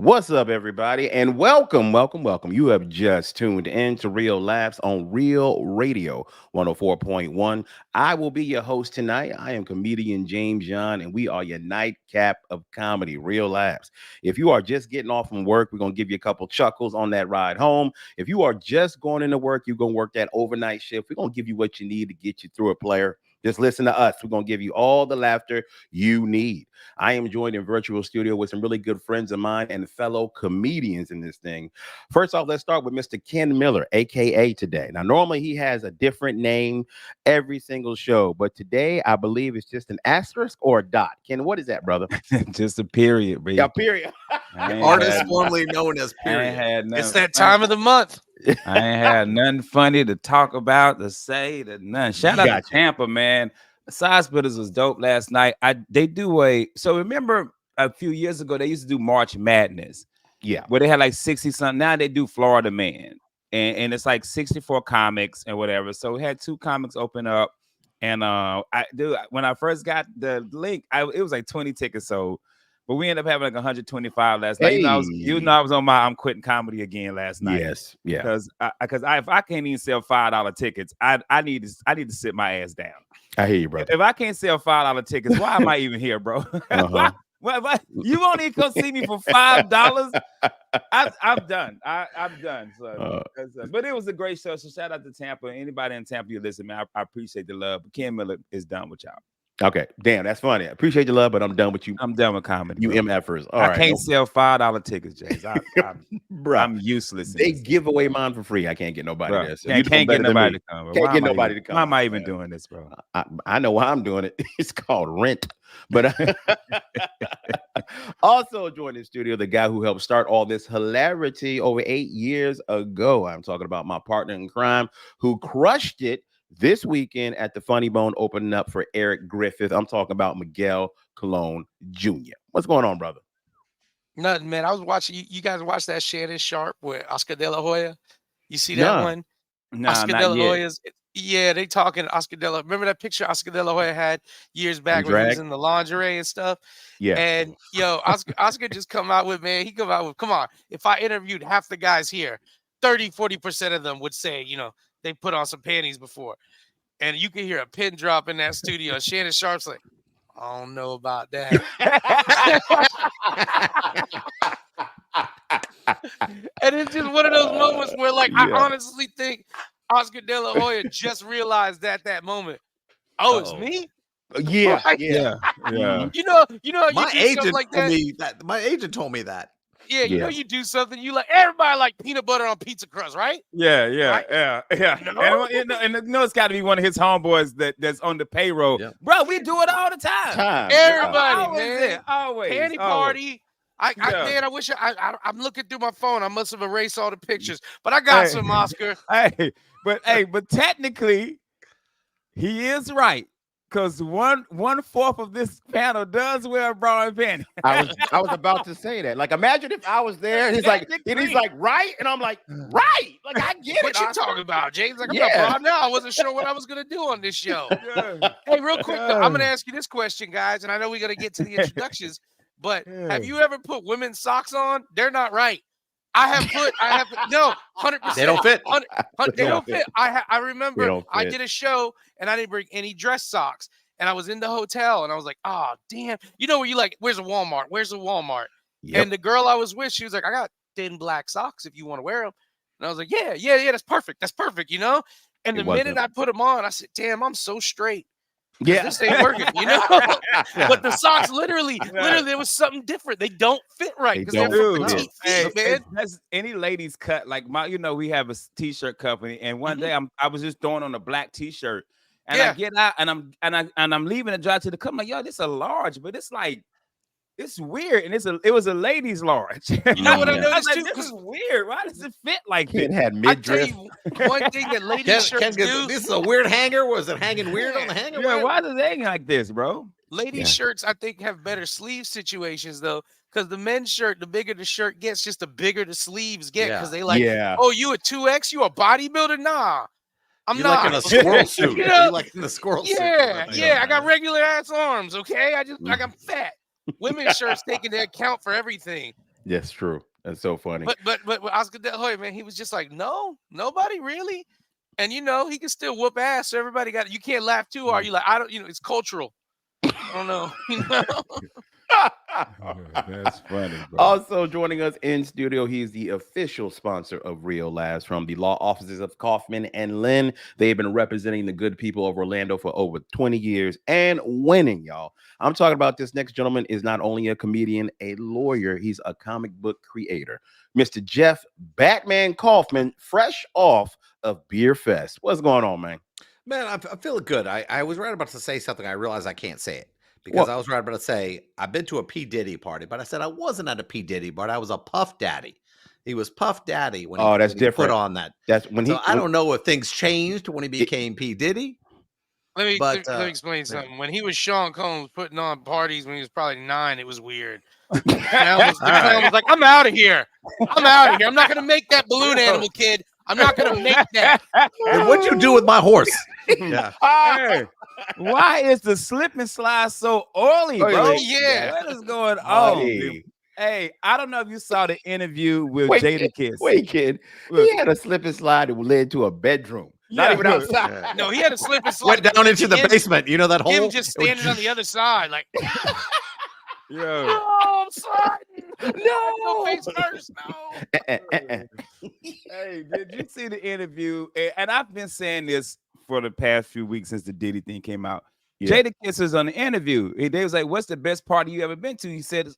What's up, everybody, and welcome. You have just tuned in to Real Laughs on Real Radio 104.1. I will be your host tonight. I am comedian James John, and we are your nightcap of comedy, Real Laughs. If you are just getting off from work, we're going to give you a couple chuckles on that ride home. If you are just going into work, you're going to work that overnight shift. We're going to give you what you need to get you through it, player. Just listen to us. We're going to give you all the laughter you need. I am joined in virtual studio with some really good friends of mine and fellow comedians in this thing. First off, let's start with Mr. Ken Miller, aka today. Now, normally he has a different name every single show, but today I believe it's just an asterisk or a dot. Ken, what is that, brother? Just a period, baby. Yeah, period. Artist formerly known as I ain't period. had nothing It's that funny. time of the month. I ain't had nothing funny to talk about, to say, to none. Shout out Gotcha. to Tampa, man. Side Splitters was dope last night. They do so remember a few years ago they used to do March Madness. Yeah. Where they had like 60 something. Now they do Florida Man. And it's like 64 comics and whatever. So we had two comics open up. And when I first got the link, it was like 20 tickets sold. But we ended up having like 125 last night. Hey. You know, I was on my I'm quitting comedy again last night. Yes. Yeah. Because if I can't even sell $5 tickets, I need to sit my ass down. I hear you, brother. If I can't sell $5 tickets, why am I even here, bro? Uh-huh. Why? You won't even come see me for $5? I'm done. I'm done. So, but it was a great show. So shout out to Tampa. Anybody in Tampa you listen, man, I appreciate the love. But Ken Miller is done with y'all. Okay. Damn, that's funny. I appreciate your love, but I'm done with you. I'm done with comedy. You bro. MFers. All I right. can't sell $5 tickets, James. Bruh. I'm useless. They give away mine for free. I can't get nobody Bro, there. So can't get nobody to come. Bro. Can't Why get am I nobody even- to come. Why am I even doing this, bro? I know why I'm doing it. It's called rent. But also joining the studio, the guy who helped start all this hilarity over 8 years ago. I'm talking about my partner in crime who crushed it this weekend at the Funny Bone, opening up for Eric Griffith. I'm talking about Miguel Colon Jr. What's going on, brother? Nothing, man. I was watching you guys watch that Shannon Sharp with Oscar De La Hoya. You see that Nah. one? Nah, Oscar not De La yet. Hoya's. Yeah, they talking Oscar De La. Remember that picture Oscar De La Hoya had years back when he was drag? in the lingerie and stuff? Yeah. And Oscar just come out with, man, come on. If I interviewed half the guys here, 30-40% of them would say, they put on some panties before. And you can hear a pin drop in that studio. And Shannon Sharp's like, I don't know about that. And it's just one of those moments where, like, I honestly think Oscar De La Hoya just realized at that moment, it's me? Yeah. Right? Yeah. You know, My you do something agent like told that. me that. My agent told me that. Yeah, you know, Yeah. you do something, you like everybody like peanut butter on pizza crust, right? Yeah. Right? No? And it's got to be one of his homeboys that's on the payroll. Yeah. Bro, we do it all the time. Everybody, Always man. there, always. Panty always. party. Yeah. Man, I wish I'm looking through my phone. I must have erased all the pictures, but I got some, Oscar. But technically, he is right. Because one fourth of this panel does wear a bra and panty. I was about to say that. Like, imagine if I was there and he's like, right, and I'm like, right. Like, I get What it. you Oscar. talking about, James? Like, I'm Yeah. not proud now. I wasn't sure what I was gonna do on this show. Yeah. Hey, real quick, though, I'm gonna ask you this question, guys, and I know we gotta get to the introductions, but have you ever put women's socks on? They're not right. No, 100%. They don't fit. They don't fit. I They remember don't I fit. did a show and I didn't bring any dress socks, and I was in the hotel and I was like, oh damn, you know where you like, where's a Walmart? Where's a Walmart? Yep. And the girl I was with, she was like, I got thin black socks if you want to wear them. And I was like, yeah, that's perfect. That's perfect, And It the minute wasn't. I put them on, I said, damn, I'm so straight. Yeah. This ain't working, But the socks, literally, there was something different. They don't fit right They because they're don't from fit. petite feet, man. That's any ladies cut like we have a t-shirt company, and one day I was just throwing on a black t-shirt, and I get out and I'm leaving the drive to the cup. I'm like, yo, this is a large, but it's like it's weird, and it was a ladies large. You know what I Yeah. noticed was too? like, this is weird. Why does it fit like It this? had I tell midriff. you one thing that ladies shirts do. This is a weird hanger. Was it hanging weird on the hanger? Yeah, why does it hang like this, bro? Ladies' Yeah. shirts, I think, have better sleeve situations though, because the men's shirt, the bigger the shirt gets, just the bigger the sleeves get. Because they like, Yeah. oh, you a 2X? You a bodybuilder? Nah, I'm You're not. like in a squirrel suit. You know? You're like in the squirrel suit. Yeah. I got regular ass arms. Okay, I got fat. Women's shirts take into account for everything. That's true. That's so funny. But with Oscar De La Hoya, man, he was just like, no, nobody really. And you know, he can still whoop ass. So everybody got it. You can't laugh too hard. You like, I don't, you know, it's cultural. I don't know. You know? That's funny, bro. Also joining us in studio, he's the official sponsor of Real Labs from the law offices of Kaufman and Lynn. They've been representing the good people of Orlando for over 20 years and winning, y'all. I'm talking about this next gentleman is not only a comedian, a lawyer, he's a comic book creator. Mr. Jeff Batman Kaufman, fresh off of Beer Fest. What's going on, man? Man, I'm feeling good. I was right about to say something. I realized I can't say it because I was right about to say I've been to a P. Diddy party, but I said I wasn't at a P. Diddy party. I was a Puff Daddy. He was Puff Daddy when Oh, that's when he put different. on that. That's when So he. I don't know if things changed when he became P. Diddy. Let me explain something. When he was Sean Combs putting on parties when he was probably 9, it was weird. The clown was like, I'm out of here. I'm out of here. I'm not gonna make that balloon animal, kid. I'm not gonna make that. And what'd you do with my horse? Yeah. Hey, why is the slip and slide so early, bro? Yeah. What is going on? Hey. Hey, I don't know if you saw the interview with Wait, Jada Kiss. Wait, kid. Look. He had a slip and slide that led to a bedroom. Not Yeah, even look. outside. Yeah. No, he had a slip and slide. Went down into the basement. You know that hole? Him just standing on the other side, like, Yeah. oh, I'm sorry. No, face first. No. Hey, did you see the interview? And I've been saying this for the past few weeks since the Diddy thing came out. Yeah. Jada Kiss was on the interview. They was like, "What's the best party you ever been to?" He said,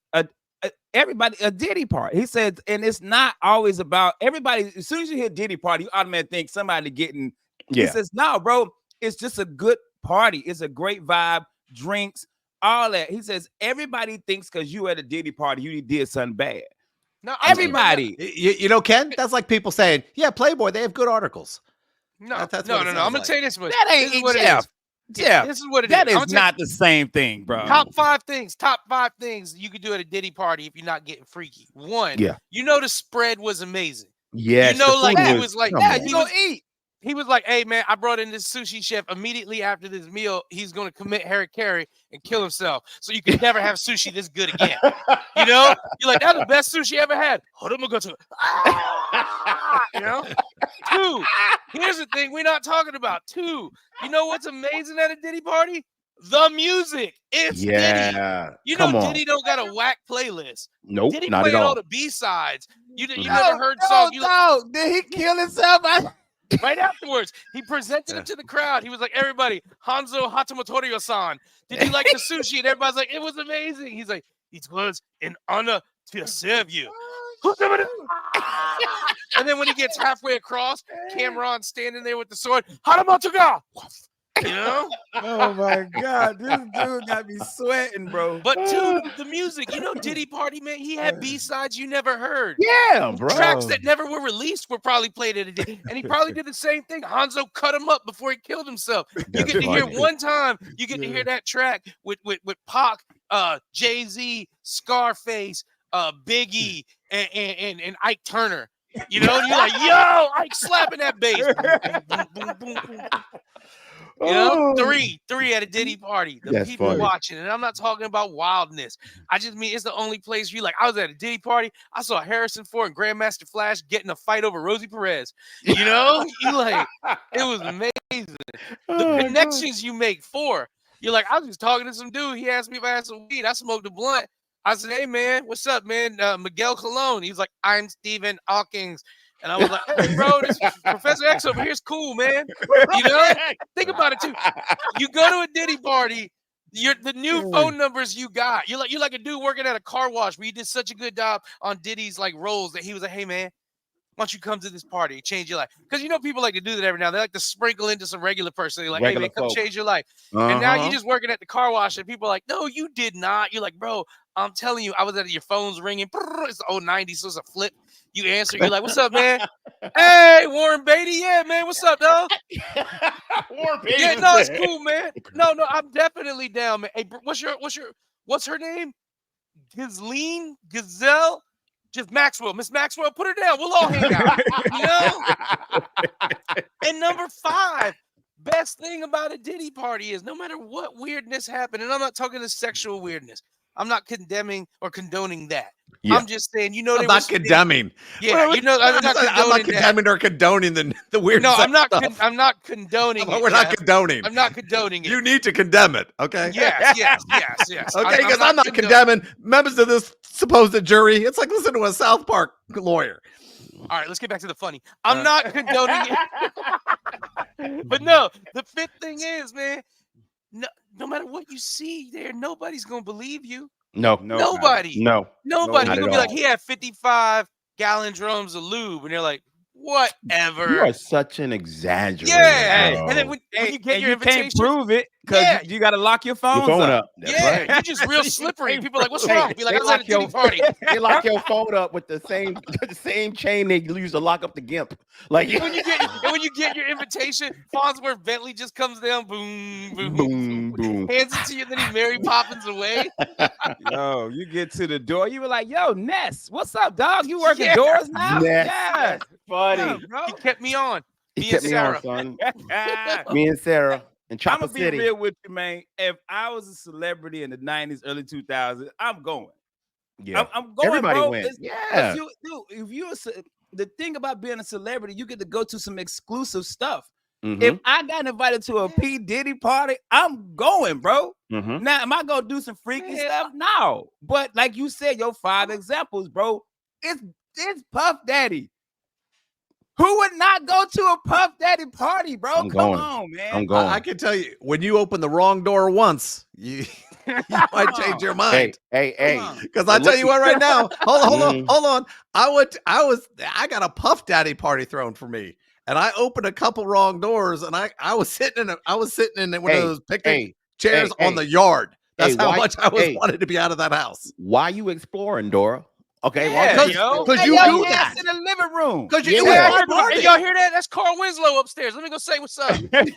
"Everybody a Diddy party." He said, and it's not always about everybody. As soon as you hear Diddy party, you automatically think somebody getting. He says, "No, bro, it's just a good party. It's a great vibe, drinks, all that." He says, "Everybody thinks because you at a Diddy party, you did something bad." No, Everybody. You know, Ken, that's like people saying, yeah, Playboy, they have good articles. No, That's no, what it no, no. sounds I'm gonna like. tell you this much. That This ain't is what it Jeff. is. Jeff, This is what it that is. is not the same thing, bro. Top 5 things. Top 5 things you could do at a Diddy party if you're not getting freaky. One, Yeah. you know the spread was amazing. Yes, You know, the like food he was- was like, come Yeah, on. you gonna eat. he was like, hey man, I brought in this sushi chef. Immediately after this meal, he's gonna commit harikari and kill himself. So you can never have sushi this good again. You know? You're like, that's the best sushi I ever had. Hold on, I'm gonna go to you know? 2, here's the thing we're not talking about. 2, you know what's amazing at a Diddy party? The music. It's Diddy. Yeah. You Come know on. Diddy don't got a whack playlist. Nope, Diddy not at playing all all. the B-sides. You Mhm. never heard song. You No, did he kill himself? right afterwards, he presented Yeah. it to the crowd. He was like, everybody, Hanzo Hatamotorio-san, did you like the sushi? And everybody's like, it was amazing. He's like, it was an honor to serve you. And then when he gets halfway across, Cameron's standing there with the sword. Hatamotoga! You know? Oh my God, this dude got me sweating, bro. But dude, the music, you know, Diddy Party, man, he had B-sides you never heard. Yeah, bro. Tracks that never were released were probably played at a Diddy. And he probably did the same thing. Hanzo cut him up before he killed himself. You That's get to hear funny. one time, you get to hear that track with Pac, Jay-Z, Scarface, Biggie, and Ike Turner. You know, and you're like, yo, Ike slapping that bass. Boom, boom, boom, boom, boom. You know, three at a Diddy party. The That's people funny. watching, and I'm not talking about wildness. I just mean it's the only place you like. I was at a Diddy party. I saw Harrison Ford and Grandmaster Flash getting a fight over Rosie Perez. You know, you like it was amazing. The connections you make. You're like, I was just talking to some dude. He asked me if I had some weed. I smoked a blunt. I said, hey man, what's up, man? Miguel Colon. He's like, I'm Stephen Hawkins. And I was like, hey, bro, this Professor X over here is cool, man. You know, think about it too. You go to a Diddy party, the new phone numbers you got. You're like a dude working at a car wash where you did such a good job on Diddy's like roles that he was like, hey man, why don't you come to this party, change your life? Because you know people like to do that every now. They like to sprinkle into some regular person. They're like, hey man, come change your life. And now you're just working at the car wash, and people are like, no, you did not. You're like, bro, I'm telling you, I was at your phone's ringing. It's the old 90s, so it's a flip. You answer, you're like, what's up, man? Hey, Warren Beatty, yeah, man, what's up, dog? Warren Beatty. Yeah, no, it's cool, man. No, I'm definitely down, man. Hey, what's her name? Gazelle? Just Maxwell. Miss Maxwell, put her down. We'll all hang out. You know? And number 5, best thing about a Diddy party is no matter what weirdness happened, and I'm not talking the sexual weirdness. I'm not condemning or condoning that. Yeah. I'm just saying, you know, I'm they not were condemning. Yeah, you know, I'm not I'm not condoning that. condemning or condoning the weird No, sex stuff. I'm not condoning it. We're not Jeff. condoning. I'm not condoning it. You need to condemn it, okay? Yes. Okay, because I'm not condemning members of this supposed jury. It's like listening to a South Park lawyer. All right, let's get back to the funny. I'm not condoning it. But no, the fifth thing is, man, no matter what you see there, nobody's gonna believe you. No. Nobody. No. Nobody. Not You're at gonna be like, all. he had 55-gallon drums of lube, and they're like, You whatever. are such an exaggerator. Yeah. bro. And then when you get and your you can't invitation, prove it because Yeah. you got to lock your phones Your phone up. up. That's yeah, right. you're just real You slippery. can't People are like, what's Hey, wrong? Be like, they I was at a lock your titty party. They lock your phone up with the same chain they use to lock up the gimp. Like And when you get your invitation, Farnsworth Bentley just comes down, boom, boom, boom, boom. hands it to you, then he Mary Poppins away. Yo, you get to the door, you were like, yo, Ness, what's up, dog? You working Yeah. doors now? Ness. Yeah. Funny. Yeah, bro. He kept me on. He Me kept and me on, Sarah. son. I'm Me and Sarah in Chopper gonna be City. real with you, man. If I was a celebrity in the 90s, early 2000s, I'm going. Yeah. I'm going, Everybody bro. went. 'Cause Yeah. if you're the thing about being a celebrity, you get to go to some exclusive stuff. Mhm. If I got invited to a P. Diddy party, I'm going, bro. Mhm. Now, am I gonna do some freaky Man, stuff? No. But like you said, your 5 examples, bro. It's Puff Daddy. Who would not go to a Puff Daddy party, bro? I'm Come going. on, man. I'm going. I can tell you, when you open the wrong door once, you might change your mind. Hey. on. Because I tell you what, right now, Mm. hold on. I got a Puff Daddy party thrown for me, and I opened a couple wrong doors, and I was sitting in one of those picnic chairs on the yard. That's how much I was wanted to be out of that house. Why you exploring, Dora? Okay, Yeah, why? yo. Because Hey, you yo, do yes, that. in the living room. Because Yeah. it was my party. Hey, y'all hear that? That's Carl Winslow upstairs. Let me go say what's up. That's a joke.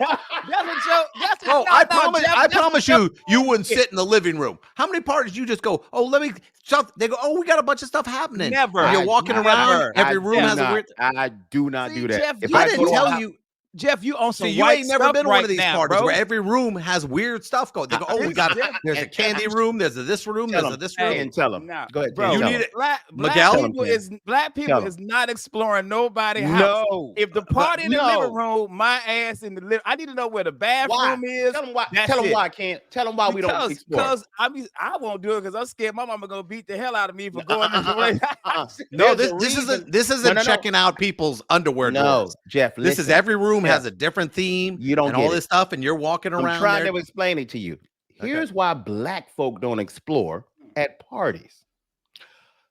That's a, Bro, no, I no, promise, Jeff, I that's a promise joke. you wouldn't sit in the living room. How many parties you just go, oh, let me stuff? They go, oh, we got a bunch of stuff happening. Never. And you're walking around. Every room has a weird. I do not See, do that. Jeff, If you I I didn't go tell out- you. Jeff, you on some See, you white ain't never stuff been to right one of these now, parties bro. where every room has weird stuff going. They go, oh, we got there's a candy room, there's a this room, Tell there's a him. this room. And tell him. Nah, Go ahead, bro. Jen, You tell need him. it. Black Miguel? people Tell is not exploring nobody house. No. If the party in the no. living room, my ass in the living, I need to know where the Why? bathroom is. Tell him why. That's Tell him it. why I can't. Tell him why we don't explore. Because I won't do it because I'm scared my mama gonna beat the hell out of me for going to the place. No, There's a this reason- isn't No. checking out people's underwear No, doors. Jeff. This is listen. every room Jeff, has a different theme You don't and get all it. this stuff, and you're walking I'm around trying there. to explain it to you. Okay. Here's why black folk don't explore at parties.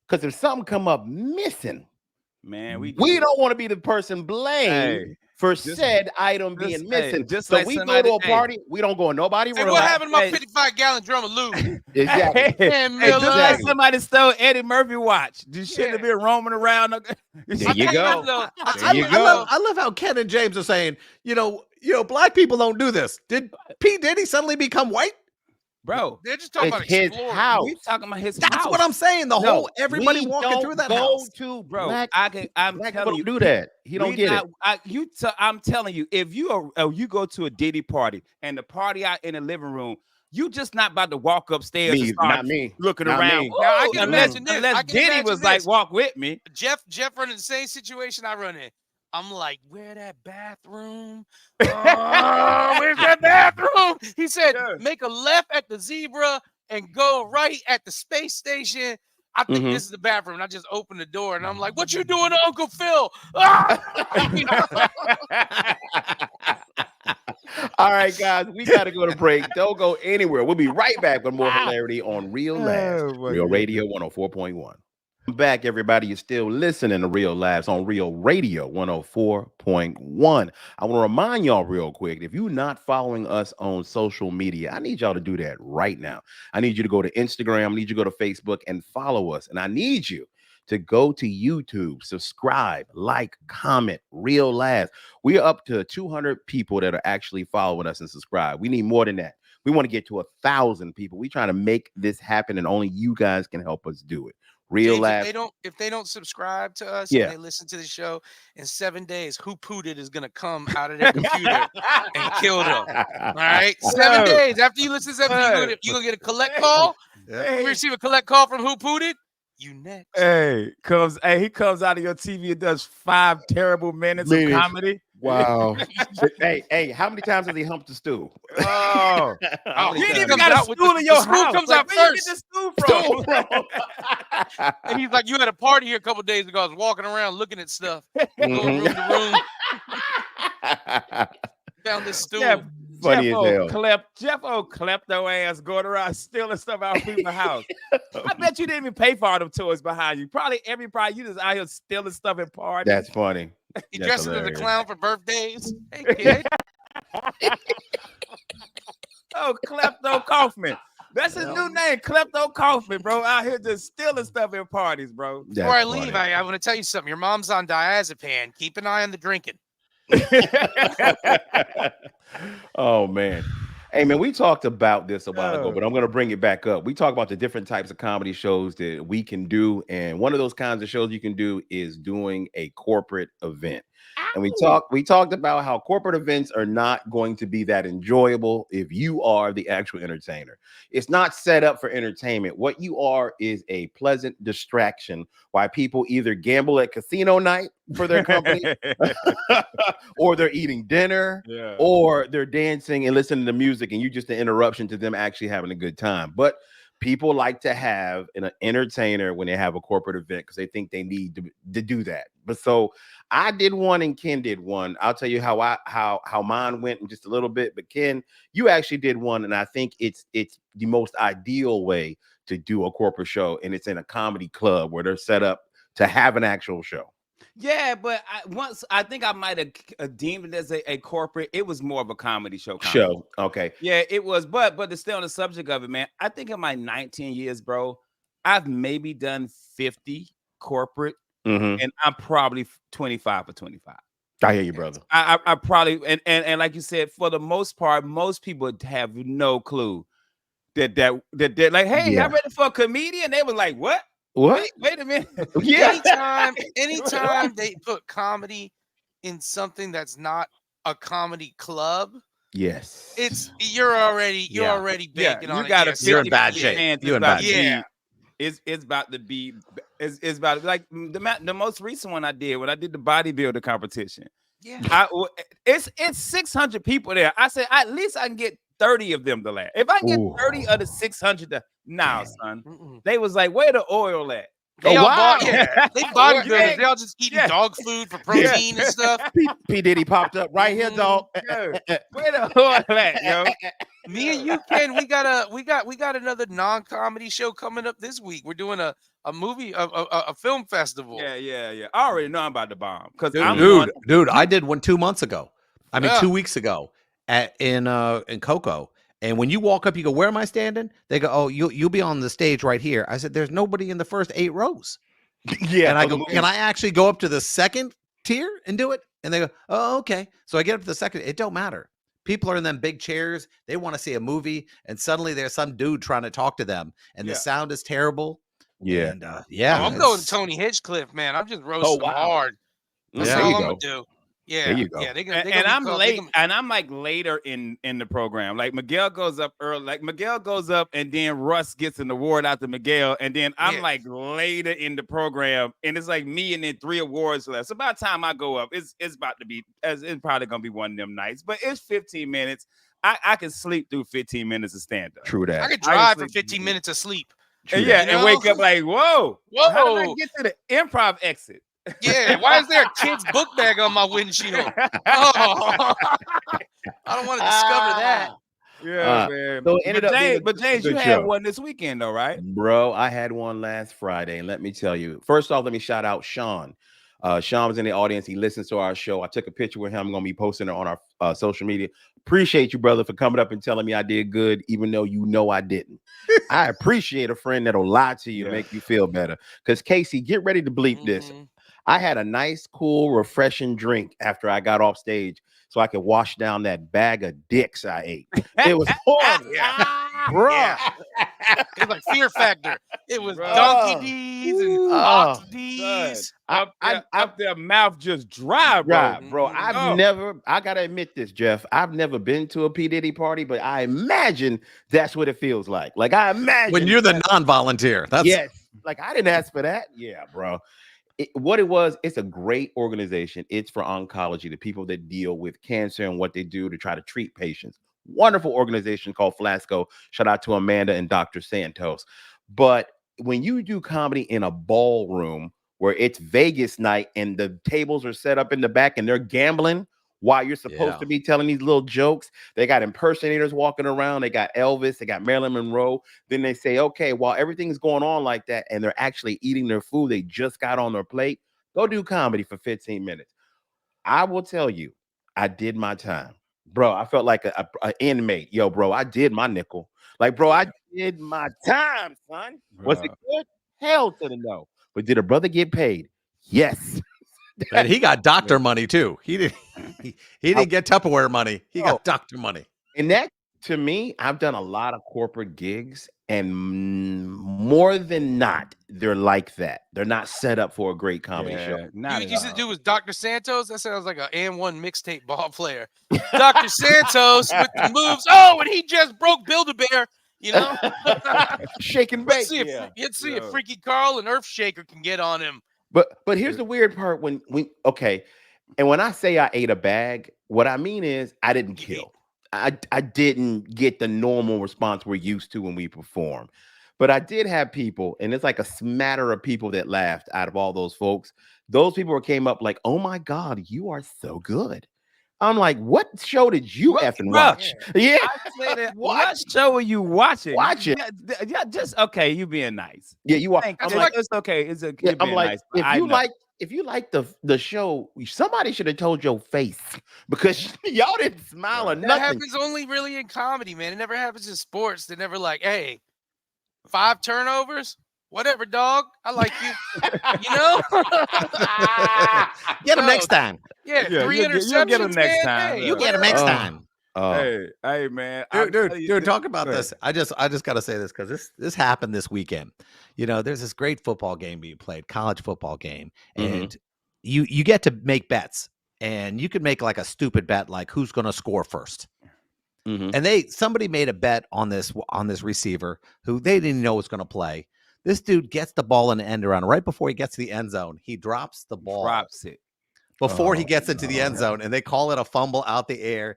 Because if something come up missing, Man, we don't want to be the person blamed Hey, for just- said item just- being hey, missing. just so like we go somebody- to a hey. party, we don't go in nobody's Hey, room. what happened to my Hey. 55-gallon drum of lube? Exactly. Hey, Damn, hey, just like Exactly. somebody stole Eddie Murphy watch. You shouldn't have been roaming around. There you go. There you go. I love how Ken and James are saying, you know, black people don't do this. Did P. Diddy suddenly become white? Bro, They're just talking It's about his exploring. house. we talking about his That's house. what I'm saying. The whole everybody we walking don't through that go house. to Bro, black, I'm black telling people you, don't do that. He don't get it. I'm telling you, if you go to a Diddy party and the party out in the living room, you just not about to walk upstairs and Me, start not me. looking Not around. me. Now, I Ooh, can unless imagine this. unless I can Diddy imagine was like, this. walk with me. Jeff running the same situation I run in. I'm like, where that bathroom? Where's that bathroom? He said, Yeah. make a left at the zebra and go right at the space station. I think this is the bathroom. And I just opened the door and I'm like, what you doing, Uncle Phil? Ah! You know? All right, guys, we got to go to break. Don't go anywhere. We'll be right back with more hilarity on Real Laughs, Oh, my Real Radio 104.1. I'm back, everybody. You're still listening to Real Laughs on Real Radio 104.1. I want to remind y'all real quick, if you're not following us on social media, I need y'all to do that right now. I need you to go to Instagram. I need you to go to Facebook and follow us. And I need you to go to YouTube, subscribe, like, comment, Real Laughs. We are up to 200 people that are actually following us and subscribe. We need more than that. We want to get to 1,000 people. We're trying to make this happen, and only you guys can help us do it. Real James, Laughs. if they don't subscribe to us Yeah. and they listen to the show in 7 days, Who Pooted is gonna come out of their computer and kill them. All right, 7 days after you listen to that, you're gonna get a collect call. Yeah. You receive a collect call from Who Pooted. You next. He comes out of your TV and does 5 terrible minutes of comedy. Wow. hey, how many times has he humped the stool? Oh, How Oh, many you ain't he even times? comes got a out with stool in the your stool house. comes Like, out where you get first. this stool Stool, from? bro. And he's like, you had a party here a couple days ago. I was walking around looking at stuff, going Mhm. room to room, found this Jeff, stool. Funny as hell. Jeff O. Klepto ass going around stealing stuff out of people's house. I bet you didn't even pay for all them toys behind you. Probably you just out here stealing stuff at parties. That's funny. He That's dresses as a hilarious. clown for birthdays. Hey, kid. Oh, Klepto Kaufman. That's his new name, Klepto Kaufman, bro. Out here just stealing stuff at parties, bro. Before That's I leave, funny. I want to tell you something. Your mom's on diazepam. Keep an eye on the drinking. Oh man. Hey man, we talked about this a while ago, Oh. but I'm gonna bring it back up. We talk about the different types of comedy shows that we can do, and one of those kinds of shows you can do is doing a corporate event. And we talked about how corporate events are not going to be that enjoyable if you are the actual entertainer. It's not set up for entertainment. What you are is a pleasant distraction while people either gamble at casino night for their company or they're eating dinner Yeah. or they're dancing and listening to music and you just an interruption to them actually having a good time. But people like to have an entertainer when they have a corporate event because they think they need to do that. But so I did one and Ken did one. I'll tell you how mine went in just a little bit. But Ken, you actually did one, and I think it's the most ideal way to do a corporate show, and it's in a comedy club where they're set up to have an actual show. Yeah, but I think I might have deemed it as a corporate. It was more of a comedy show. Okay. Yeah, it was. But to stay on the subject of it, man, I think in my 19 years, bro, I've maybe done 50 corporate, Mhm. and I'm probably 25 for 25. I hear you, brother. I probably and like you said, for the most part, most people have no clue that like, hey, Yeah. I'm ready for a comedian. They was like, what? What? Wait a minute. Yeah. Anytime they put comedy in something that's not a comedy club, Yes. you're already Yeah. banking on You it. got Yeah, a You're in 50% bad shape. chance You're it's in about bad to shape. be. It's about to be. It's about to be like the most recent one I did when I did the bodybuilder competition. yeah. It's 600 people there. I said at least I can get 30 of them to laugh. If I can get Ooh. 30 of the 600 to now, son, Mm-mm. they was like, where the oil at? They all wow. they bodybuilders. Yeah. They all just eating Yeah. dog food for protein and stuff. P. Diddy popped up right here, dog. Yo, where the oil at, yo? Me and you, Ken, we got another non-comedy show coming up this week. We're doing a movie, a film festival. Yeah. I already know I'm about to bomb because Dude, I did one 2 months ago. I mean, Yeah. 2 weeks ago in Cocoa. And when you walk up, you go, "Where am I standing?" They go, "Oh, you'll be on the stage right here." I said, "There's nobody in the first 8 rows." Yeah. And I go, "Can I actually go up to the second tier and do it?" And they go, "Oh, okay." So I get up to the second. It don't matter. People are in them big chairs. They want to see a movie, and suddenly there's some dude trying to talk to them, and the sound is terrible. Yeah. And Oh, yeah, I'm going to Tony Hinchcliffe, man. I'm just roasting them wow. hard. That's Yeah. There all you I'm go. gonna do. Yeah, There you go. yeah. And I'm late, and I'm like later in the program. Like Miguel goes up early, like Miguel goes up, and then Russ gets an award out to Miguel, and then I'm Yeah. like later in the program, and it's like me and then 3 awards left. So by the time I go up, it's about to be, it's probably gonna be one of them nights, but it's 15 minutes. I can sleep through 15 minutes of stand up. True that. I could drive for sleep 15 minutes of sleep. True And that. yeah, and wake up like, whoa, how did I Whoa. get to the improv exit? Yeah, why is there a kid's book bag on my windshield? Oh, I don't want to discover that. Yeah, man. So it ended up being But James, a you good had show. one this weekend, though, right? Bro, I had one last Friday, and let me tell you. First off, let me shout out Sean. Sean was in the audience. He listens to our show. I took a picture with him. I'm gonna be posting it on our social media. Appreciate you, brother, for coming up and telling me I did good, even though you know I didn't. I appreciate a friend that'll lie to you, Yeah. make you feel better. Because Casey, get ready to bleep this. Mhm. I had a nice, cool, refreshing drink after I got off stage so I could wash down that bag of dicks I ate. It was horrible. Bruh. Yeah. It was like Fear Factor. It was Bruh. donkey D's and ox D's. Up their mouth just dry, bro. Right, bro. I've Oh. never, I gotta admit this, Jeff. I've never been to a P. Diddy party, but I imagine that's what it feels like. Like I imagine when you're the non-volunteer. That's yes, Like I didn't ask for that. Yeah, bro. What it was, it's a great organization. It's for oncology, the people that deal with cancer and what they do to try to treat patients. Wonderful organization called Flasco. Shout out to Amanda and Dr. Santos. But when you do comedy in a ballroom where it's Vegas night and the tables are set up in the back and they're gambling while you're supposed to be telling these little jokes, they got impersonators walking around. They got Elvis, they got Marilyn Monroe. Then they say, okay, while everything's going on like that and they're actually eating their food they just got on their plate, go do comedy for 15 minutes. I will tell you, I did my time. Bro, I felt like a inmate. Yo, bro, I did my nickel. Like, bro, I did my time, son. Was it good? Hell to the no. But did a brother get paid? Yes. And he got doctor money too. He didn't. He didn't get Tupperware money. He got doctor money. And that, to me, I've done a lot of corporate gigs, and more than not, they're like that. They're not set up for a great comedy show. You used to do was Dr. Santos. That sounds like an and one mixtape ball player. Dr. Santos with the moves. Oh, and he just broke Build-A-Bear. You know, shake and bake. Let's see if Freaky Carl and Earthshaker can get on him. But here's the weird part when okay, and when I say I ate a bag, what I mean is I didn't kill. I didn't get the normal response we're used to when we perform. But I did have people, and it's like a smatter of people that laughed out of all those folks. Those people came up like, "Oh my God, you are so good." I'm like, "What show did you effing watch?" Yeah. I said, what show are you watching? Watch it. Yeah, just okay. You being nice. Yeah, you are. I'm like, it's okay. It's a. Yeah, I'm like, nice, if you like the show, somebody should have told your face because y'all didn't smile or nothing. That happens only really in comedy, man. It never happens in sports. They never like, hey, 5 turnovers. Whatever, dog. I like you. You know? Get him next time. Yeah, 3 interceptions. You'll get him next time. Hey, you get him next time. Hey, man. Dude, talk about this. I just got to say this because this happened this weekend. You know, there's this great football game being played, college football game, and you get to make bets, and you could make like a stupid bet, like who's going to score first. And somebody made a bet on this receiver who they didn't know was going to play. This dude gets the ball in the end around right before he gets to the end zone. He drops the ball. Drops it. Before he gets into the end zone, and they call it a fumble out the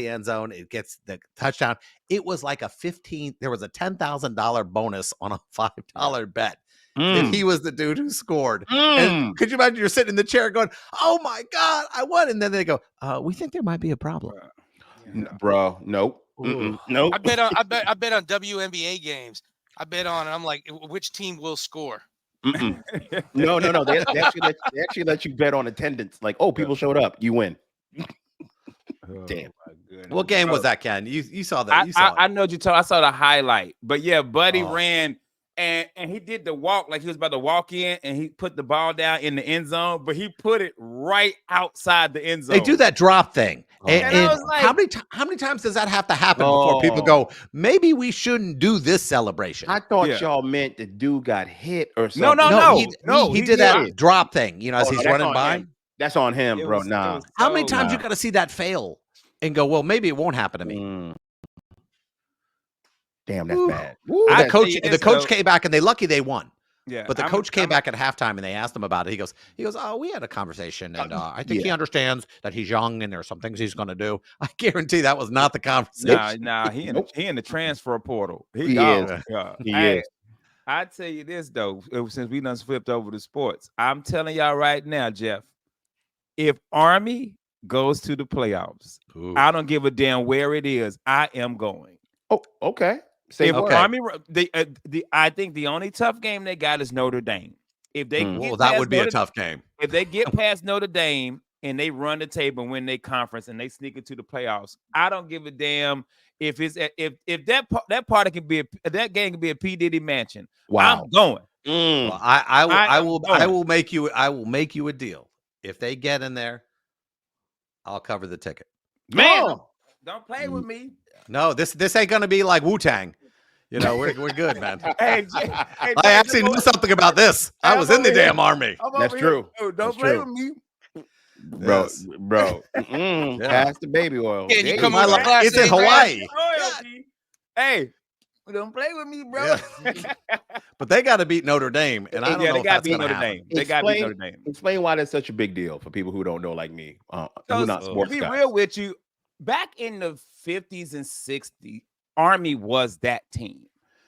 end zone. It gets the touchdown. It was like there was a $10,000 bonus on a $5 bet. And he was the dude who scored. And could you imagine you're sitting in the chair going, "Oh my God, I won." And then they go, "We think there might be a problem." Bro, nope. Nope. I bet on WNBA games. I bet on, I'm like, which team will score? No. They actually let you bet on attendance. Like, oh, people showed up, you win. Damn. What game was that, Ken? You saw that? I know what you told. I saw the highlight, but yeah, Buddy ran and he did the walk like he was about to walk in, and he put the ball down in the end zone, but he put it right outside the end zone. They do that drop thing. And I was like, how many times does that have to happen before people go, maybe we shouldn't do this celebration? I thought y'all meant the dude got hit or something. No. He did that drop thing, as he's running by. That's on him, bro. Nah. How many times you got to see that fail and go, well, maybe it won't happen to me? Damn, that's bad. The coach came back, and lucky they won. Yeah, but the coach came back at halftime, and they asked him about it. He goes, "Oh, we had a conversation, and I think he understands that he's young, and there are some things he's going to do." I guarantee that was not the conversation. Nah, he in the transfer portal. He is. He is. I tell you this though, since we done flipped over to sports, I'm telling y'all right now, Jeff. If Army goes to the playoffs, I don't give a damn where it is. I am going. Oh, okay. Army, I think the only tough game they got is Notre Dame. If they that would be a tough game. If they get past Notre Dame and they run the table and win their conference and they sneak into the playoffs, I don't give a damn if it's if that party can be that game can be a P. Diddy mansion. Wow, I'm going. Well, I will make you a deal. If they get in there, I'll cover the ticket. Man, don't play with me. No, this ain't gonna be like Wu-Tang. We're good, man. I actually know something about this. I was in the damn army. That's true. Don't play with me, bro. Pass the baby oil. It's in Hawaii. Hey, Don't play with me, bro. Yeah. But they got to beat Notre Dame, and I don't Yeah, know they if got to that's beat going to Notre happen. Dame. They got to beat Notre Dame. Explain why that's such a big deal for people who don't know, like me, who Because not to sports be guys. real with you, back in the 50s and 60s, Army was that team.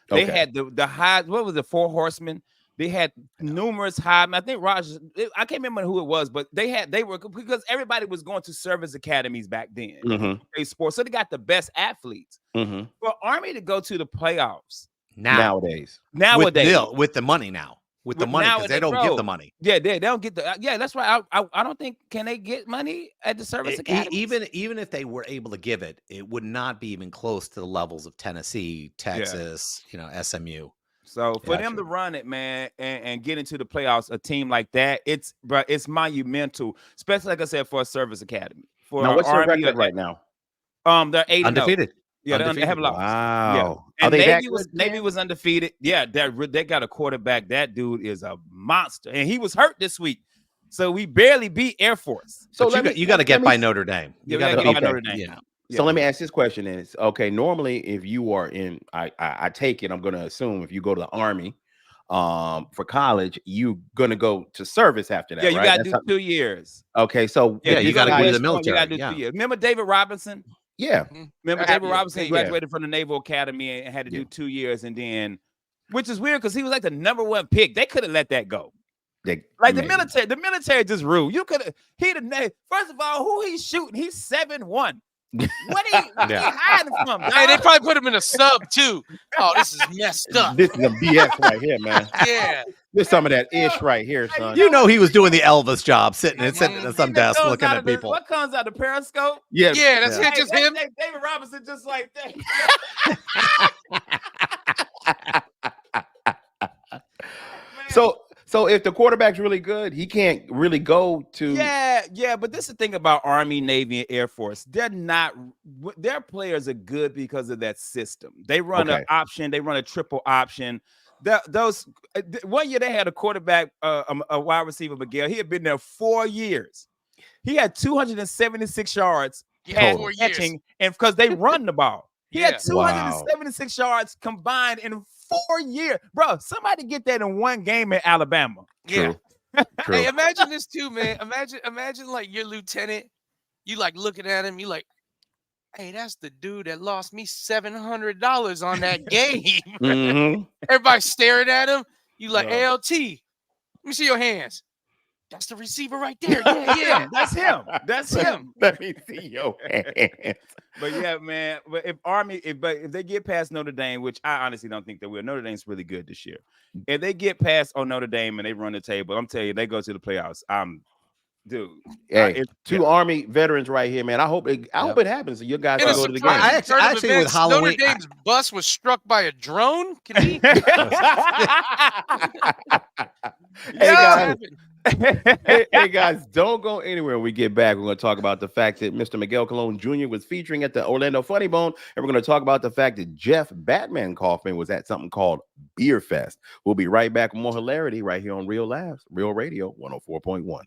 They Okay. had the high, what was the Four Horsemen? They had numerous high. I think Rogers, I can't remember who it was, but they were because everybody was going to service academies back then. Mm-hmm. Play sports. So they got the best athletes. Mm-hmm. For Army to go to the playoffs Nowadays. nowadays, with the money now, with the money, because they nowadays, don't give the bro, money. yeah, they don't get the that's why I don't think can they get money at the service academy. Even if they were able to give it, it would not be even close to the levels of Tennessee, Texas, SMU. So for them Gotcha. to run it, man, and get into the playoffs, a team like that, it's monumental, especially like I said for a service academy. For Now, what's their Army, record right now? they're 8-0. Undefeated. Yeah, they Undefeated. haven't lost. Yeah, Wow. Are and they that Navy good, was undefeated. Yeah, they got a quarterback. That dude is a monster, and he was hurt this week, so we barely beat Air Force. So But you got to get by Notre Dame. Yeah, You we got gotta to get beat by Notre Dame. Yeah. So let me ask this question: Is okay? Normally, if you are in, I take it. I'm going to assume if you go to the Army, for college, you going to go to service after that, Yeah, you right? got to That's do how- 2 years. Okay, so Yeah, you got to go to the West Point, military. You got to do Yeah. 2 years. Remember David Robinson? yeah, Remember Yeah, David yeah, Robinson yeah. graduated from the Naval Academy and had to Yeah. do 2 years, and then, which is weird because he was like the number 1 pick. They could have let that go. Like the military just ruled. You could have first of all, who he's shooting? He's 7'1". What are you hiding from? Hey, they dog? probably put him in a sub too. Oh, this is messed up. This is a BS right here, man. Yeah. There's some of that ish right here, son. You know he was doing the Elvis job, sitting at some Even desk comes looking out at of the- people. What comes out of the periscope? Yeah, Yeah, that's Yeah. it. Just him. David Robinson just like that. So if the quarterback's really good, he can't really go to. Yeah, but this is the thing about Army, Navy, and Air Force. Their players are good because of that system. They run an option, they run a triple option. One year they had a quarterback, a wide receiver, Miguel. He had been there 4 years. He had 276 yards catching, and because they run the ball. He had 276 yards combined in 4 years. Bro, somebody get that in one game in Alabama. Yeah. True. Hey, imagine this too, man. Imagine like your lieutenant, you like looking at him, you like, hey, that's the dude that lost me $700 on that game. Mm-hmm. Everybody staring at him. You like, Bro. ALT, let me see your hands. That's the receiver right there. Yeah. That's him. That's him. Let me see your hands. But yeah, man. But if they get past Notre Dame, which I honestly don't think they will, Notre Dame's really good this year. If they get past Notre Dame and they run the table, I'm telling you, they go to the playoffs. Dude. Hey, two Army veterans right here, man. I hope it happens. So you guys In can a go to the game. surprising turn of actually with events, Halloween- Notre Dame's bus was struck by a drone. Can he? Hey guys, don't go anywhere. When we get back, we're going to talk about the fact that Mr. Miguel Colon Jr. was featuring at the Orlando Funny Bone, and we're going to talk about the fact that Jeff Batman Kaufman was at something called Beer Fest. We'll be right back with more hilarity right here on Real Laughs, Real Radio 104.1.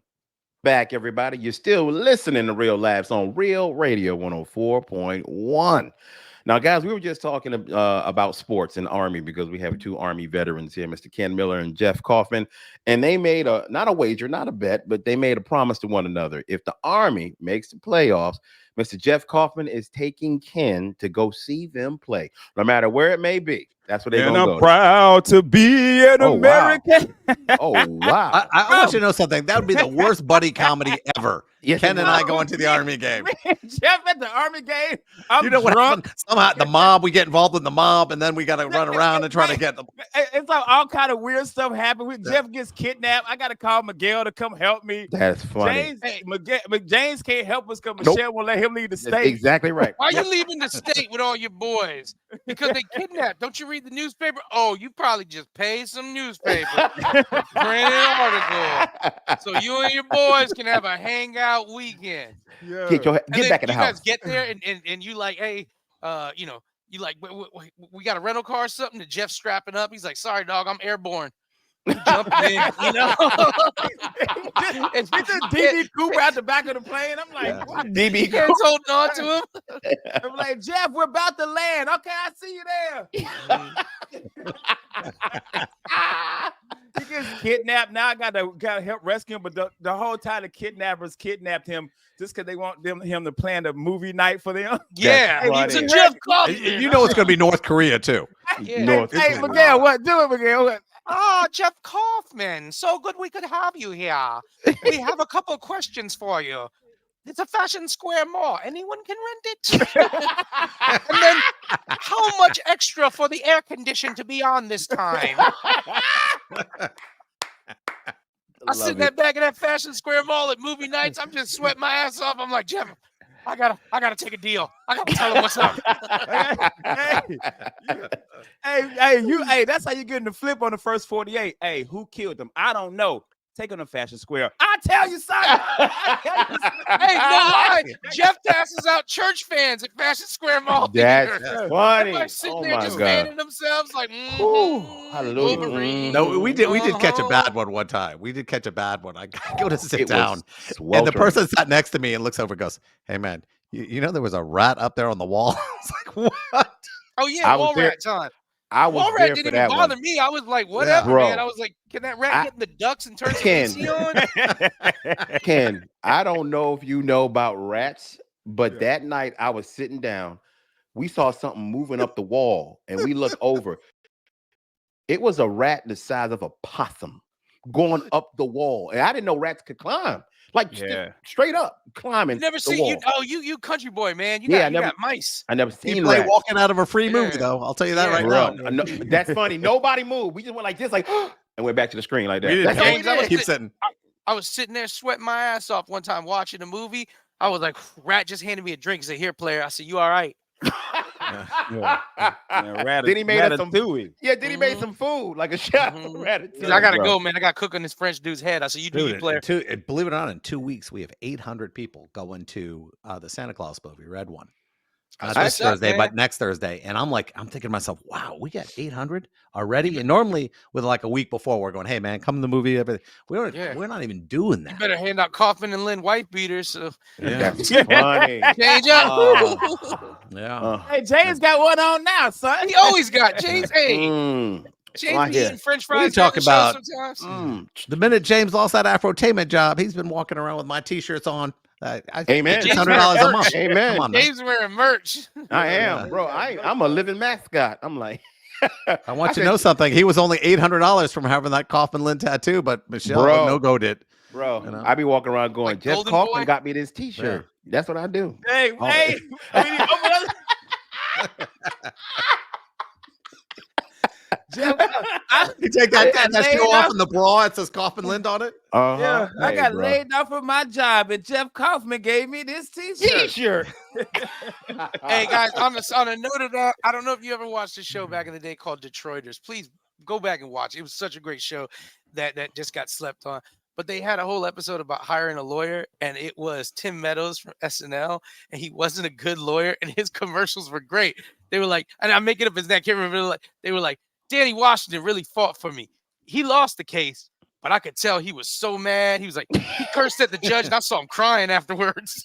Back, everybody. You're still listening to Real Laughs on Real Radio 104.1. Now, guys, we were just talking about sports and Army because we have two Army veterans here, Mr. Ken Miller and Jeff Kaufman, and they made not a wager, not a bet, but they made a promise to one another. If the Army makes the playoffs, Mr. Jeff Kaufman is taking Ken to go see them play, no matter where it may be. That's what they're going to go. And I'm proud to be an American. Wow. Oh, wow. I want you to know something. That would be the worst buddy comedy ever. Yes, Ken and I going to the Army game. Man, Jeff at the Army game. I'm You know what drunk. happened? Somehow the mob, we get involved in the mob, and then we got to run around and try to get them. It's like all kind of weird stuff happen. Jeff gets kidnapped. I got to call Miguel to come help me. That's funny. James can't help us because Nope. Michelle won't let him leave the That's state. exactly right. Why are you leaving the state with all your boys? Because they kidnapped. Don't you read the newspaper? Oh, you probably just paid some newspaper to print an article so you and your boys can have a hangout weekend. Yeah. Get back in the you house. guys get there and you like, hey, you like, we got a rental car or something that Jeff's strapping up. He's like, sorry, dog, I'm airborne. jumping in, you know. And get the DB Cooper out the back of the plane. I'm like, Yeah. what? DB Kids holding on to him. I'm like, Jeff, we're about to land. Okay, I see you there. He gets kidnapped. Now I gotta help rescue him. But the whole time the kidnappers kidnapped him just because they want him to plan the movie night for them. Yeah, funny. it's a Jeff And Kaufman. you know it's going to be North Korea too. Yeah. North Hey, Korea. Miguel, what? Do it, Miguel. What? Oh, Jeff Kaufman. So good we could have you here. We have a couple questions for you. It's a Fashion Square Mall. Anyone can rent it. And then how much extra for the air condition to be on this time? I sit in that back of that Fashion Square Mall at movie nights. I'm just sweating my ass off. I'm like, Jeff, I gotta take a deal. I gotta tell him what's up. Hey, that's how you get in the flip on the first 48. Hey, who killed them? I don't know. Take him to Fashion Square. I tell you, son. Hey, no lie. Jeff passes out church fans at Fashion Square Mall. That's Theater. funny. Everybody's sitting Oh there my just God. fanning themselves like, Ooh, hallelujah. Wolverine. No, we did catch a Uh-huh. bad one time. We did catch a bad one. I go to sit It down, was and the sweltering. person sat next to me and looks over and goes, "Hey man, you know there was a rat up there on the wall?" I was like, "What?" Oh yeah, I was wall there. rat time. I was Wall there rat for didn't that even bother one. me. I was like, whatever, Bro. man. I was like, can that rat I- get in the ducks and turn some Ken. AC on? Ken, I don't know if you know about rats, but that night I was sitting down. We saw something moving up the wall, and we looked over. It was a rat the size of a possum going up the wall, and I didn't know rats could climb, like Yeah. straight up climbing. You never the seen wall. you? Oh, you country boy, man. You Yeah, I got you never- got mice. I never He seen played rats. walking out of a free movie Yeah. though. I'll tell you that Yeah. right Bro, now. no, that's funny. Nobody moved. We just went like this, like, and went back to the screen like that. We didn't That's all we James, I was did. keep sitting. I was sitting there sweating my ass off one time watching a movie. I was like, rat just handed me a drink. He said, here, player. I said, you all right? Then he made us some Ratatouille. Yeah, then he made Mhm. some food, like a chef. Mhm. Ratatouille, He said, I gotta bro. go, man. I got cook on this French dude's head. I said, you do you, player. Believe it or not, in 2 weeks we have 800 people going to the Santa Claus movie, Red One. Not That's this what's up, Thursday, man. but next Thursday. And I'm thinking to myself, wow, we got 800 already. And normally with like a week before, we're going, hey man, come to the movie. Everything. Yeah. We're not even doing You that. better hand out Kaufman and Lynn white beaters. So Yeah. That's funny. change up. Yeah. Hey, James got one on now, son. He always got James. Hey, Mm, James right be here. eating French What are you fries. talking about? Sometimes. mm. The minute James lost that Afrotainment job, he's been walking around with my t-shirts on. Amen. $600 a month. Amen. Come on, man. James wearing merch. I am, Yeah. bro. I'm a living mascot. I'm like, I want you to know something. He was only $800 from having that Kaufman Lynn tattoo, but Michelle Bro. no-go did. bro. You know? I be walking around going, Like Jeff Golden Kaufman Boy? got me this T-shirt. That's what I do. Hey, Oh, hey. I mean, open up- Jeff, You take that got shoe laid off up. and the bra, it says Kaufman Lind on it. yeah, I Hey, got bro. laid off of my job, and Jeff Kaufman gave me this T-shirt. T-shirt. Hey guys, on a note of that, I don't know if you ever watched a show back in the day called Detroiters. Please go back and watch. It was such a great show that just got slept on. But they had a whole episode about hiring a lawyer, and it was Tim Meadows from SNL, and he wasn't a good lawyer, and his commercials were great. They were like, and I'm making up his name, I can't remember. They were like, Danny Washington really fought for me. He lost the case, but I could tell he was so mad. He was like, he cursed at the judge, and I saw him crying afterwards.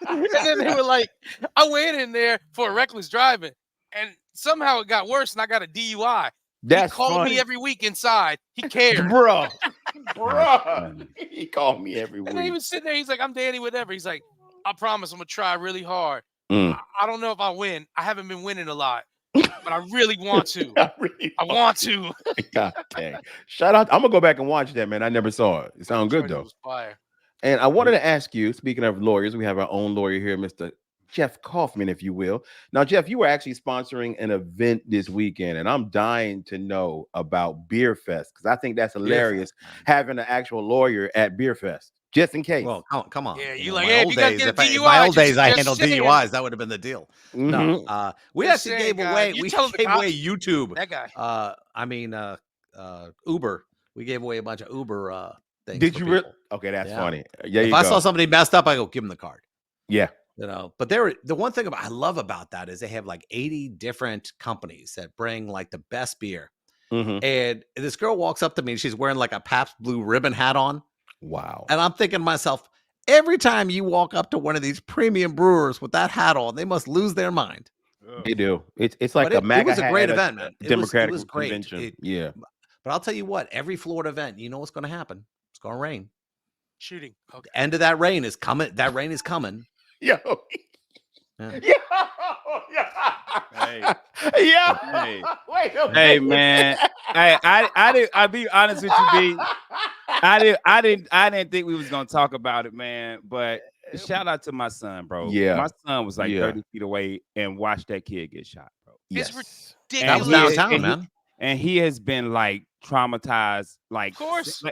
And then they were like, I went in there for reckless driving, and somehow it got worse, and I got a DUI. That's He called funny. me every week inside. He cared. bro. He called me every And then he week. was sitting there. He's like, I'm Danny, whatever. He's like, I promise I'm going to try really hard. Mm. I don't know if I win. I haven't been winning a lot, but I really want to. I really I want to. God dang. Shout out. I'm gonna go back and watch that, man. I never saw it. It sounds good Detroiters though. was fire. And I wanted to ask you, speaking of lawyers, we have our own lawyer here, Mr. Jeff Kaufman, if you will. Now, Jeff, you were actually sponsoring an event this weekend, and I'm dying to know about Beer Fest because I think that's hilarious having an actual lawyer at Beer Fest, just in case. Well, come on. Yeah, you know, like, my hey, if old you gotta days, get a if I- in DUI, my old just- days, I just handled saying. DUIs. That would have been the deal. Mhm. No, we Just actually saying, gave guys. away. You We tell the gave away cops. YouTube. That guy. Uber. We gave away a bunch of Uber things. Did for you really? people. Okay, that's Yeah. funny. Yeah, If you I go. saw somebody messed up, I go give them the card. Yeah. You know, but the one thing I love about that is they have like 80 different companies that bring like the best beer. Mhm. And this girl walks up to me and she's wearing like a Pabst Blue Ribbon hat on. Wow. And I'm thinking to myself, every time you walk up to one of these premium brewers with that hat on, they must lose their mind. They do. It's But like a it MAGA was a hat great at a event, man. It Democratic was great. convention. Yeah. But I'll tell you what, every Florida event, you know what's going to happen? It's going to rain. Shooting. Okay. The end of that rain is coming. That rain is coming. Yo. Yeah. Yo. Hey. Yeah. Hey. Wait a Hey, minute. man. I'll be honest with you, B. I didn't think we was gonna talk about it, man. But shout out to my son, bro. Yeah. My son was like Yeah. 30 feet away and watched that kid get shot, bro. Yes. ridiculous. That was he- downtown, and he- man. And he has been like traumatized, like Of course.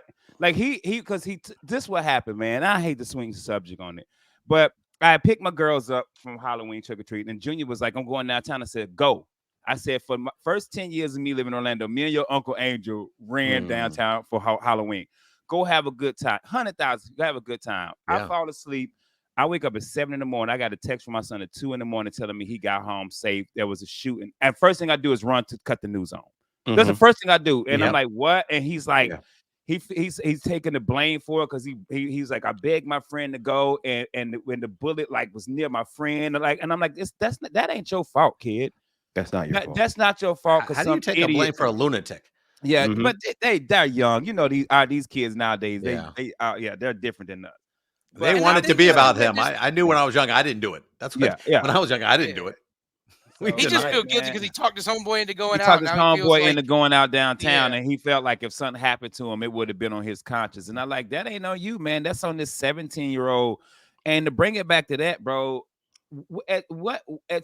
like he because this what happened, man. I hate to swing the subject on it, but I picked my girls up from Halloween trick or treating, and Junior was like, "I'm going downtown." I said, "Go." I said, for my first 10 years of me living in Orlando, me and your Uncle Angel ran downtown for Halloween. Go have a good time. 100,000, have a good time. Yeah. I fall asleep. I wake up at 7 in the morning. I got a text from my son at 2 in the morning telling me he got home safe. There was a shooting. And first thing I do is run to cut the news on. That's the Mhm. first thing I do. And I'm Yep. like, what? And he's like, Yeah. he's taking the blame for it because he's like, I begged my friend to go, and when the bullet like was near my friend, and I'm like, that ain't your fault, kid. That's not your fault. That's not your fault. Because How do you take a blame for a lunatic? Yeah, Mhm. but they're young. You know, these kids nowadays, Yeah. they're different than us. They But- want it I to think be that- about that him. just- I knew when I was young, I didn't do it. That's what, Yeah. when I was young, I didn't do Yeah. it. We So, He did just not. feel guilty man. because he talked his homeboy into He going out. talked his Now he feels homeboy like, into going out downtown, Yeah. and he felt like if something happened to him, it would have been on his conscience. And I like that ain't on you, man. That's on this 17-year-old. And to bring it back to that, bro, at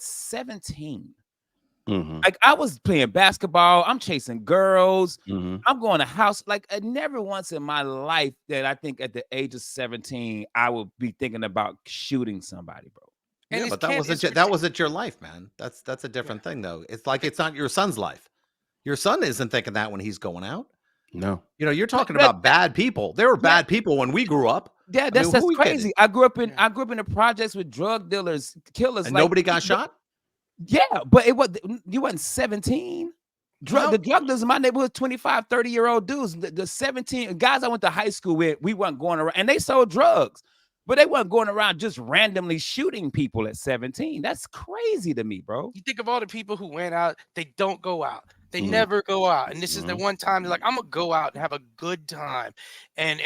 17, Mhm. like I was playing basketball, I'm chasing girls, Mhm. I'm going to house. Like never once in my life that I think at the age of 17 I would be thinking about shooting somebody, bro. And Yeah, his but that kid wasn't is that wasn't your life, man. That's a different thing, though. It's like it's not your son's life. Your son isn't thinking that when he's going out. No. You know, you're talking that- about bad people. There were bad people when we grew up, Yeah, I that's mean, that's who we kidding? crazy. I grew up in the projects with drug dealers, killers, and like, nobody got shot. Yeah, but you wasn't 17. No. The drug dealers in my neighborhood, 25, 30-year-old dudes. The 17 guys I went to high school with, we weren't going around, and they sold drugs, but they weren't going around just randomly shooting people at 17. That's crazy to me, bro. You think of all the people who went out, they don't go out. They Mhm. never go out. And this is the Mhm. one time they're like, I'm gonna go out and have a good time. And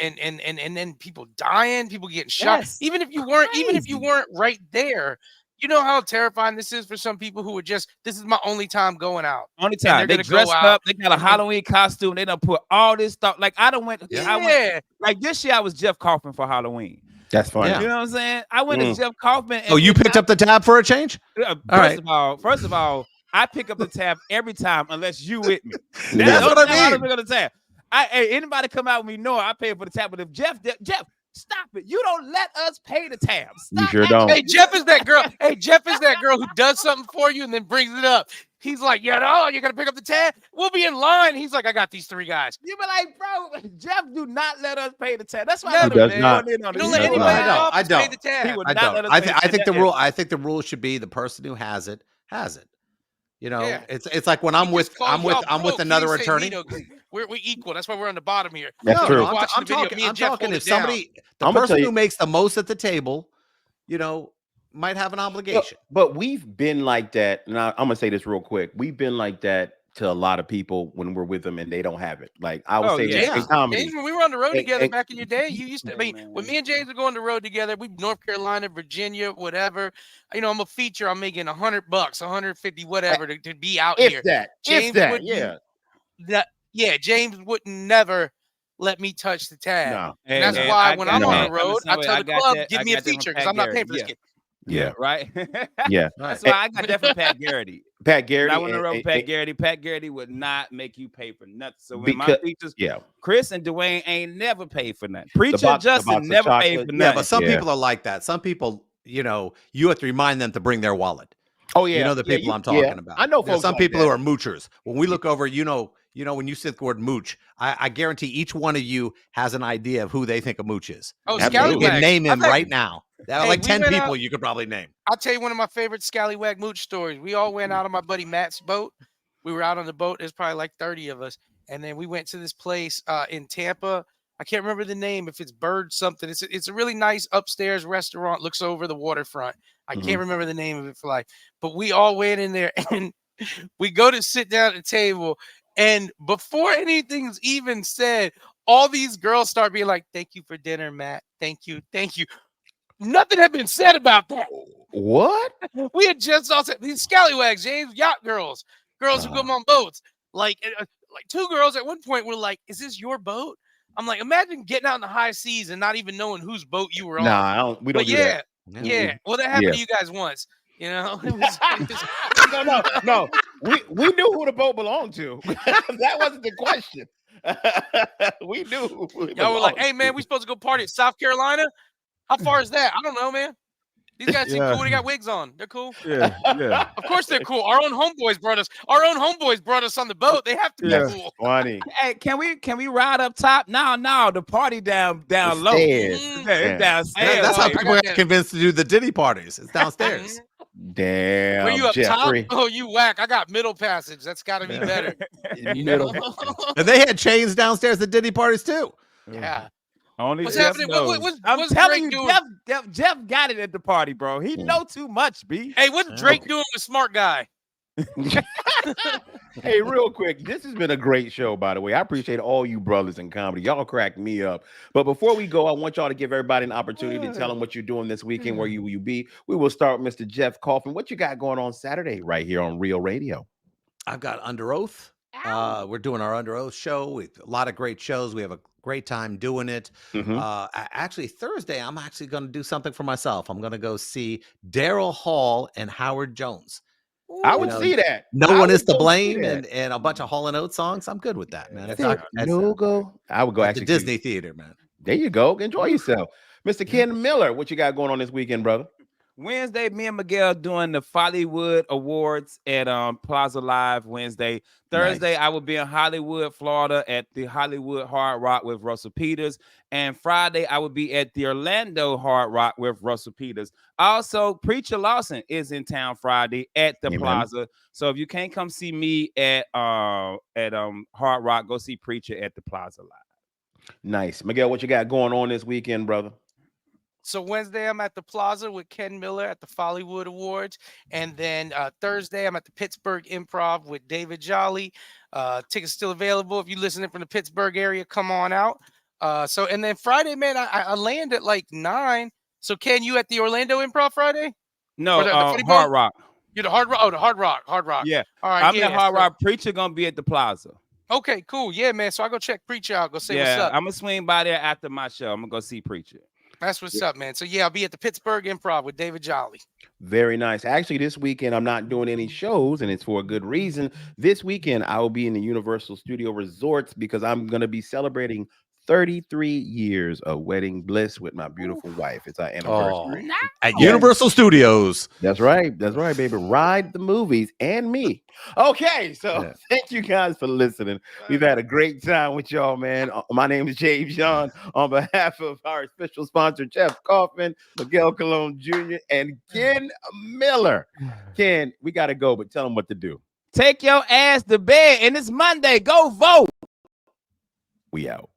then people dying, people getting shot. Yes, Even if you crazy. weren't right there, you know how terrifying this is for some people who are just, this is my only time going out. Only they're time they gonna go dressed out up, they got a and- Halloween costume. They done put all this stuff. Like I done went. Yeah. I went like this year. I was Jeff Kaufman for Halloween. That's funny. Yeah. You know what I'm saying? I went as Jeff Kaufman. Oh, you picked up the tab for a change? First of all, I pick up the tab every time unless you with me. Yeah. That's what I mean. don't pick up the tab. Hey, anybody come out with me, know I pay for the tab. But if Jeff, stop it! You don't let us pay the tab. You Stop sure acting- don't. Hey, Jeff is that girl. Hey, Jeff is that girl who does something for you and then brings it up. He's like, yeah, no, you're gonna pick up the tab. We'll be in line. He's like, I got these 3 guys. You be like, bro, Jeff do not let us pay the tab. That's why Never, I does man. not. Going in on You this don't let That's show. anybody right. in the I office pay don't. the tab. He would I not don't. let us I, pay th- I the think the tab. rule. I think the rule should be the person who has it has it. You know, Yeah. it's like when I'm He with just called y'all I'm with broke. He another didn't say attorney. me, though, 'cause we're equal. That's why we're on the bottom here. That's No, true. no, Watching I'm the video, talking. me and I'm Jeff talking. hold If it down. somebody, the I'ma tell person you- who makes the most at the table, you know, might have an obligation. But we've been like that. And I'm gonna say this real quick. We've been like that to a lot of people when we're with them and they don't have it. Like I would Oh, say yeah. that in comedy. James, when we were on the road And- together and- back in your day, you used to. I mean, man. when me and James were going on the road together, we North Carolina, Virginia, whatever. You know, I'm a feature. I'm making $100, 150, whatever, to be out If here. that, James if that, wouldn't- yeah. James would never let me touch the tab. No. And that's why when I'm on the no. road, I tell the club, give me a feature because I'm not paying for this kid. Yeah. Right. Yeah. That's why I got that from Pat Garrity. Pat When Garrity. I went on the road with and- Pat Garrity would not make you pay for nothing. So when my Because- features, yeah. Chris and Dwayne ain't never paid for nothing. Preacher box Justin of never paid chocolate. for Yeah, nothing. but some Yeah. people are like that. Some people, you know, you have to remind them to bring their wallet. Oh yeah. You know the Yeah, people I'm talking about. I know There's folks some like people that. who are moochers. When we look over, you know, when you say the word mooch, I guarantee each one of you has an idea of who they think a mooch is. Oh, Absolutely. You Scallywag. can name him I've had- right now. There are Hey, like we 10 went people out- you could probably name. I'll tell you one of my favorite Scallywag Mooch stories. We all went out on my buddy Matt's boat. We were out on the boat. There's probably like 30 of us. And then we went to this place in Tampa. I can't remember the name. If it's Bird something, it's a really nice upstairs restaurant. Looks over the waterfront. I can't remember the name of it for life. But we all went in there and we go to sit down at the table. And before anything's even said, all these girls start being like, "Thank you for dinner, Matt. Thank you, thank you." Nothing had been said about that. What? We had just all said these scallywags, James, yacht girls who come on boats. Like two girls at one point were like, "Is this your boat?" I'm like, imagine getting out in the high seas and not even knowing whose boat you were on. Nah, we don't But do that. yeah. Well, that happened to you guys once. You know, it was No. We knew who the boat belonged to. That wasn't the question. We knew who it y'all were like, belonged "Hey man, we supposed to go party at South Carolina. How far is that? I don't know, man. These guys seem cool. They got wigs on. They're cool. Yeah. Of course they're cool. Our own homeboys brought us on the boat. They have to be That's cool. funny. Hey, can we ride up top? No, the party down low. Stairs. Mhm. Yeah, it's downstairs. That's how like, I people got get that. convinced to do the Diddy parties. It's downstairs. Damn. Were you up Jeffrey. top? Oh, you whack. I got middle passage. That's got to be better. You know? And they had chains downstairs at Diddy parties too. Yeah. Only What's Jeff happening? knows. What's I'm telling Drake you, doing? Jeff got it at the party, bro. He know too much, B. Hey, what's Drake doing with Smart Guy? Hey, real quick, this has been a great show, by the way. I appreciate all you brothers in comedy. Y'all crack me up. But before we go, I want y'all to give everybody an opportunity to tell them what you're doing this weekend, where you will be. We will start with Mr. Jeff Kaufman. What you got going on Saturday right here on Real Radio? I've got Under Oath. We're doing our Under Oath show with a lot of great shows. We have a great time doing it. Actually, Thursday, I'm actually going to do something for myself. I'm going to go see Daryl Hall and Howard Jones. I would see that. No One Is to Blame and a bunch of Hall & Oates songs. I'm good with that, man. It's no go. I would go at actually the Disney Theater, man. There you go. Enjoy yourself. Mr. Ken Miller, what you got going on this weekend, brother? Wednesday, me and Miguel doing the Follywood Awards at Plaza Live Wednesday. Thursday, Nice. I will be in Hollywood, Florida at the Hollywood Hard Rock with Russell Peters. And Friday, I will be at the Orlando Hard Rock with Russell Peters. Also, Preacher Lawson is in town Friday at the Plaza. So if you can't come see me at Hard Rock, go see Preacher at the Plaza Live. Nice. Miguel, what you got going on this weekend, brother? So Wednesday, I'm at the Plaza with Ken Miller at the Follywood Awards. And then Thursday, I'm at the Pittsburgh Improv with David Jolly. Tickets still available. If you're listening from the Pittsburgh area, come on out. And then Friday, man, I land at like 9. So Ken, you at the Orlando Improv Friday? No, the Hard Rock. You're the Hard Rock? Oh, the Hard Rock. Yeah. All right, I'm at Hard Rock. Preacher going to be at the Plaza. Okay, cool. Yeah, man. So I go check Preacher out. Go say what's up. I'm going to swing by there after my show. I'm going to go see Preacher. That's what's up, man. So yeah, I'll be at the Pittsburgh Improv with David Jolly. Very nice. Actually, this weekend I'm not doing any shows, and it's for a good reason. This weekend I will be in the Universal Studio Resorts because I'm going to be celebrating 33 years of wedding bliss with my beautiful wife. It's our anniversary. At Universal Studios. That's right, baby. Ride the movies and me. Okay, so thank you guys for listening. We've had a great time with y'all, man. My name is James John. On behalf of our special sponsor, Jeff Kaufman, Miguel Colon Jr., and Ken Miller. Ken, we got to go, but tell them what to do. Take your ass to bed, and it's Monday. Go vote. We out.